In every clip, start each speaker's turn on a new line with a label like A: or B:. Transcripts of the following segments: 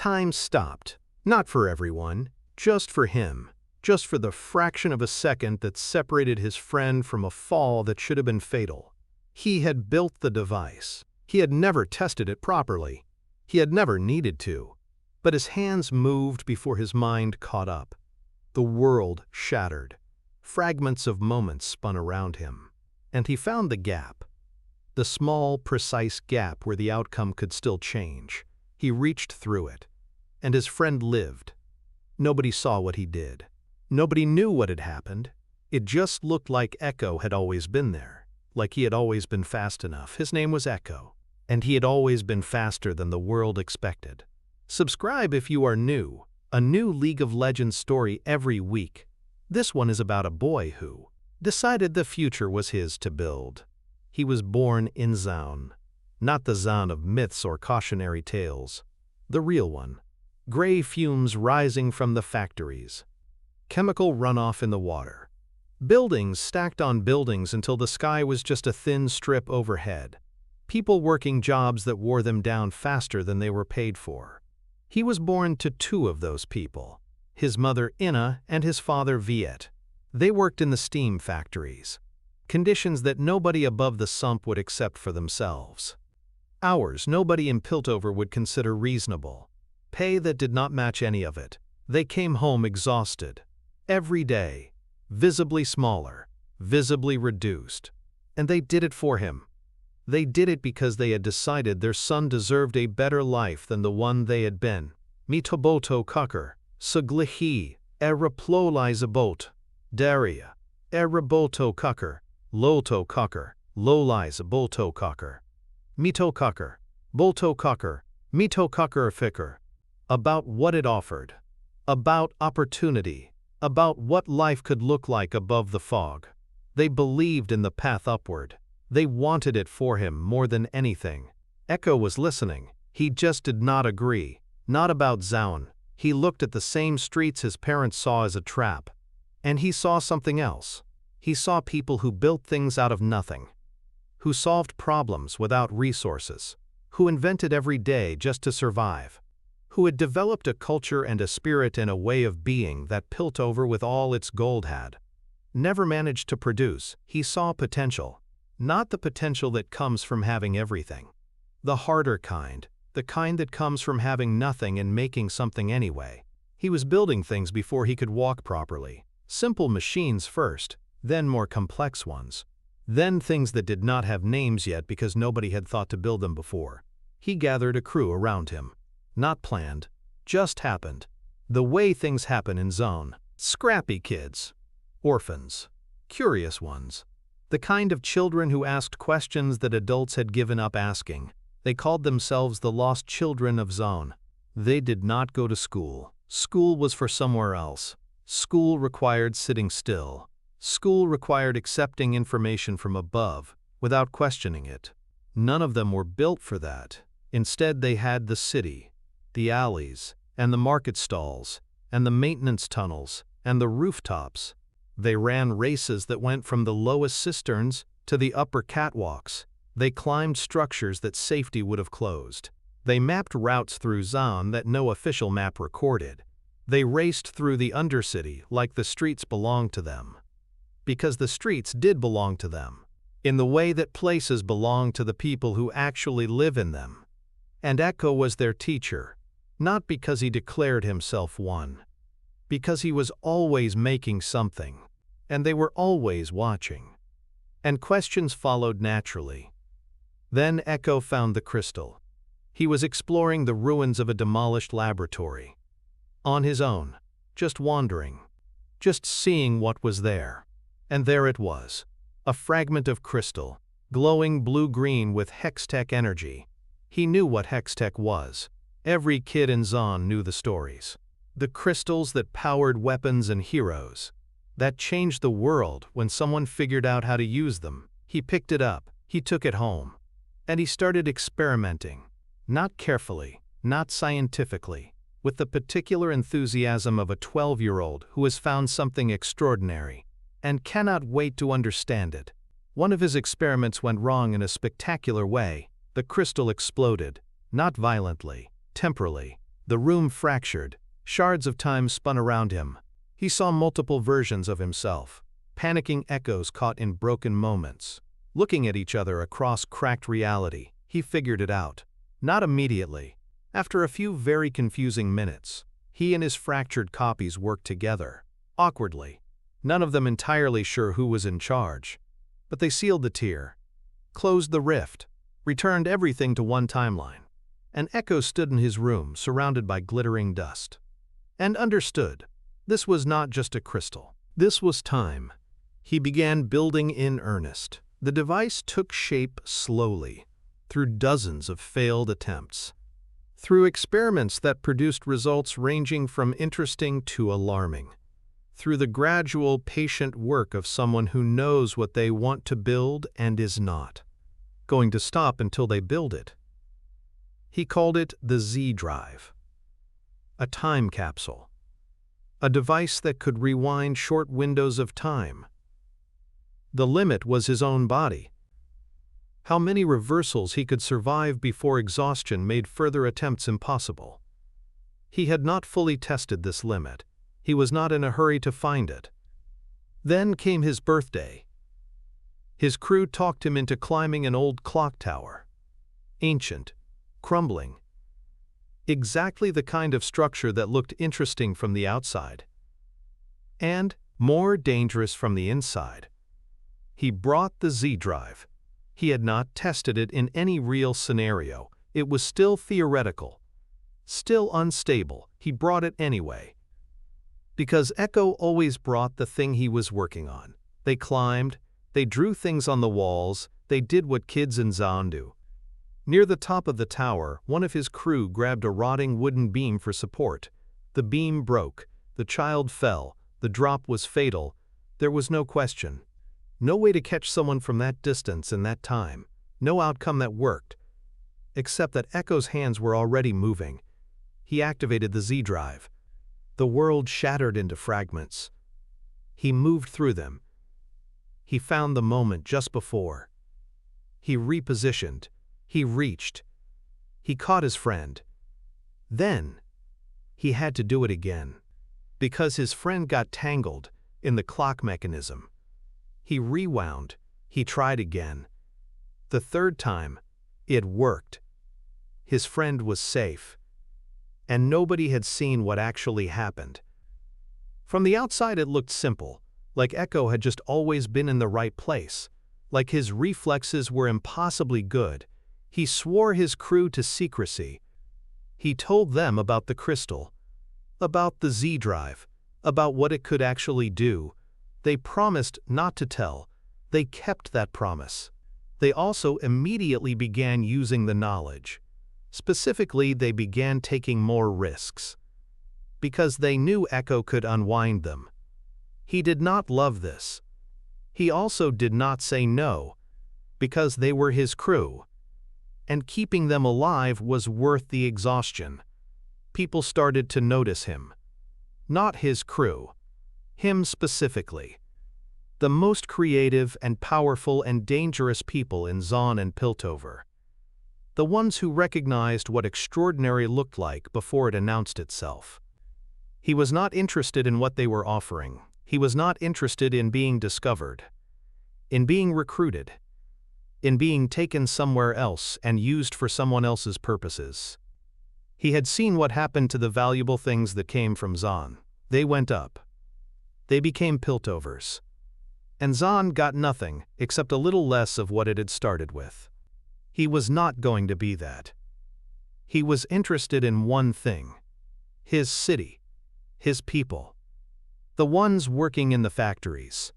A: Time stopped. Not for everyone, just for him. Just for the fraction of a second that separated his friend from a fall that should have been fatal. He had built the device. He had never tested it properly. He had never needed to. But his hands moved before his mind caught up. The world shattered. Fragments of moments spun around him. And he found the gap. The small, precise gap where the outcome could still change. He reached through it. And his friend lived. Nobody saw what he did. Nobody knew what had happened. It just looked like Ekko had always been there. Like he had always been fast enough. His name was Ekko. And he had always been faster than the world expected. Subscribe if you are new. A new League of Legends story every week. This one is about a boy who decided the future was his to build. He was born in Zaun. Not the Zaun of myths or cautionary tales. The real one. Gray fumes rising from the factories. Chemical runoff in the water. Buildings stacked on buildings until the sky was just a thin strip overhead. People working jobs that wore them down faster than they were paid for. He was born to two of those people. His mother Inna and his father Viet. They worked in the steam factories. Conditions that nobody above the sump would accept for themselves. Hours nobody in Piltover would consider reasonable. Pay that did not match any of it. They came home exhausted. Every day. Visibly smaller. Visibly reduced. And they did it for him. They did it because they had decided their son deserved a better life than the one they had been. Mitoboto kucker. Suglihi. Eraplolizabot. Daria. Eraboto kucker. Lolto kucker. Lolizabulto kucker. Mito kucker. Bolto kucker. Mito kucker ficker. About what it offered. About opportunity. About what life could look like above the fog. They believed in the path upward. They wanted it for him more than anything. Ekko was listening. He just did not agree. Not about Zaun. He looked at the same streets his parents saw as a trap. And he saw something else. He saw people who built things out of nothing. Who solved problems without resources. Who invented every day just to survive. Who had developed a culture and a spirit and a way of being that Piltover with all its gold had never managed to produce. He saw potential. Not the potential that comes from having everything. The harder kind. The kind that comes from having nothing and making something anyway. He was building things before he could walk properly. Simple machines first, then more complex ones. Then things that did not have names yet because nobody had thought to build them before. He gathered a crew around him. Not planned. Just happened. The way things happen in Zaun. Scrappy kids. Orphans. Curious ones. The kind of children who asked questions that adults had given up asking. They called themselves the lost children of Zaun. They did not go to school. School was for somewhere else. School required sitting still. School required accepting information from above, without questioning it. None of them were built for that. Instead they had the city, the alleys, and the market stalls, and the maintenance tunnels, and the rooftops. They ran races that went from the lowest cisterns to the upper catwalks. They climbed structures that safety would have closed. They mapped routes through Zaun that no official map recorded. They raced through the undercity like the streets belonged to them. Because the streets did belong to them, in the way that places belong to the people who actually live in them. And Ekko was their teacher, not because he declared himself one. Because he was always making something, and they were always watching. And questions followed naturally. Then Ekko found the crystal. He was exploring the ruins of a demolished laboratory. On his own, just wandering, just seeing what was there. And there it was, a fragment of crystal, glowing blue-green with hextech energy. He knew what hextech was. Every kid in Zaun knew the stories. The crystals that powered weapons and heroes. That changed the world when someone figured out how to use them. He picked it up, he took it home. And he started experimenting. Not carefully, not scientifically, with the particular enthusiasm of a 12-year-old who has found something extraordinary and cannot wait to understand it. One of his experiments went wrong in a spectacular way. The crystal exploded, not violently, temporally, The room fractured. Shards of time spun around him. He saw multiple versions of himself, panicking echoes caught in broken moments. Looking at each other across cracked reality, he figured it out. Not immediately. After a few very confusing minutes, he and his fractured copies worked together, awkwardly. None of them entirely sure who was in charge. But they sealed the tear, closed the rift, returned everything to one timeline. And Ekko stood in his room, surrounded by glittering dust. And understood. This was not just a crystal. This was time. He began building in earnest. The device took shape slowly, through dozens of failed attempts. Through experiments that produced results ranging from interesting to alarming. Through the gradual, patient work of someone who knows what they want to build and is not going to stop until they build it. He called it the Z Drive. A time capsule. A device that could rewind short windows of time. The limit was his own body. How many reversals he could survive before exhaustion made further attempts impossible. He had not fully tested this limit. He was not in a hurry to find it. Then came his birthday. His crew talked him into climbing an old clock tower. Ancient, crumbling. Exactly the kind of structure that looked interesting from the outside. And more dangerous from the inside. He brought the Z Drive. He had not tested it in any real scenario. It was still theoretical. Still unstable. He brought it anyway. Because Ekko always brought the thing he was working on. They climbed, they drew things on the walls, they did what kids in Zaun do. Near the top of the tower, one of his crew grabbed a rotting wooden beam for support. The beam broke, the child fell, the drop was fatal. There was no question. No way to catch someone from that distance in that time. No outcome that worked. Except that Ekko's hands were already moving. He activated the Z Drive. The world shattered into fragments. He moved through them. He found the moment just before. He repositioned. He reached. He caught his friend. Then, he had to do it again. Because his friend got tangled in the clock mechanism. He rewound. He tried again. The third time, it worked. His friend was safe. And nobody had seen what actually happened. From the outside it looked simple, like Ekko had just always been in the right place, like his reflexes were impossibly good. He swore his crew to secrecy. He told them about the crystal, about the Z Drive, about what it could actually do. They promised not to tell. They kept that promise. They also immediately began using the knowledge. Specifically, they began taking more risks. Because they knew Ekko could unwind them. He did not love this. He also did not say no, because they were his crew. And keeping them alive was worth the exhaustion. People started to notice him. Not his crew. Him specifically. The most creative and powerful and dangerous people in Zaun and Piltover. The ones who recognized what extraordinary looked like before it announced itself. He was not interested in what they were offering. He was not interested in being discovered. In being recruited. In being taken somewhere else and used for someone else's purposes. He had seen what happened to the valuable things that came from Zaun. They went up. They became Piltovers. And Zaun got nothing except a little less of what it had started with. He was not going to be that. He was interested in one thing. His city. His people. The ones working in the factories.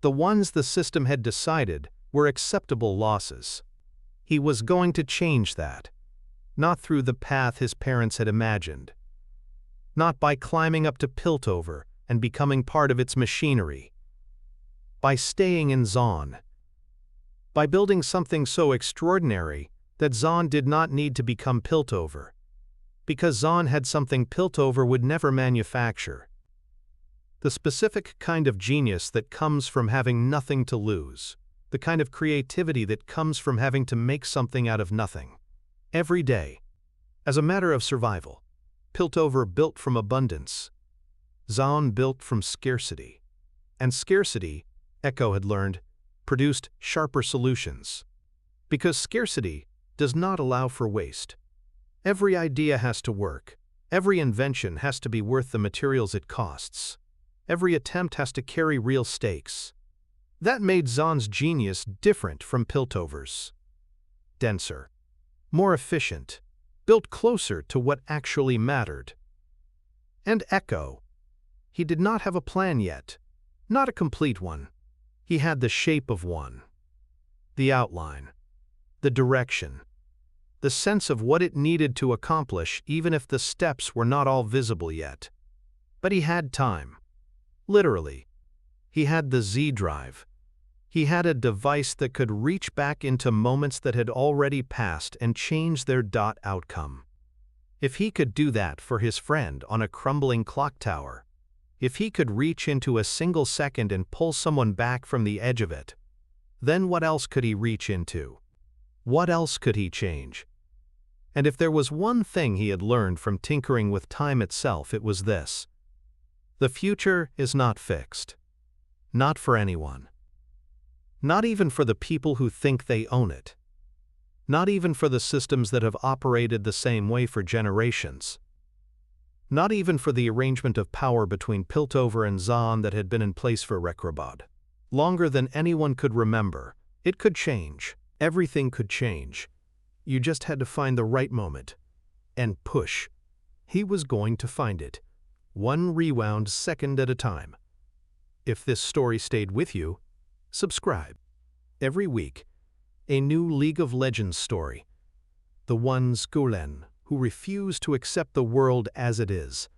A: The ones the system had decided were acceptable losses. He was going to change that. Not through the path his parents had imagined. Not by climbing up to Piltover and becoming part of its machinery. By staying in Zaun. By building something so extraordinary that Zaun did not need to become Piltover. Because Zaun had something Piltover would never manufacture. The specific kind of genius that comes from having nothing to lose. The kind of creativity that comes from having to make something out of nothing. Every day. As a matter of survival. Piltover built from abundance. Zaun built from scarcity. And scarcity, Ekko had learned, produced sharper solutions. Because scarcity does not allow for waste. Every idea has to work. Every invention has to be worth the materials it costs. Every attempt has to carry real stakes. That made Zaun's genius different from Piltover's. Denser. More efficient. Built closer to what actually mattered. And Ekko. He did not have a plan yet. Not a complete one. He had the shape of one. The outline. The direction. The sense of what it needed to accomplish, even if the steps were not all visible yet. But he had time. Literally. He had the Z drive. He had a device that could reach back into moments that had already passed and change their outcome. If he could do that for his friend on a crumbling clock tower, if he could reach into a single second and pull someone back from the edge of it, then what else could he reach into? What else could he change? And if there was one thing he had learned from tinkering with time itself, it was this. The future is not fixed. Not for anyone. Not even for the people who think they own it. Not even for the systems that have operated the same way for generations. Not even for the arrangement of power between Piltover and Zaun that had been in place for Rekrobod. Longer than anyone could remember, it could change. Everything could change. You just had to find the right moment. And push. He was going to find it. One rewound second at a time. If this story stayed with you, subscribe. Every week, a new League of Legends story. The ones Gulen who refuse to accept the world as it is.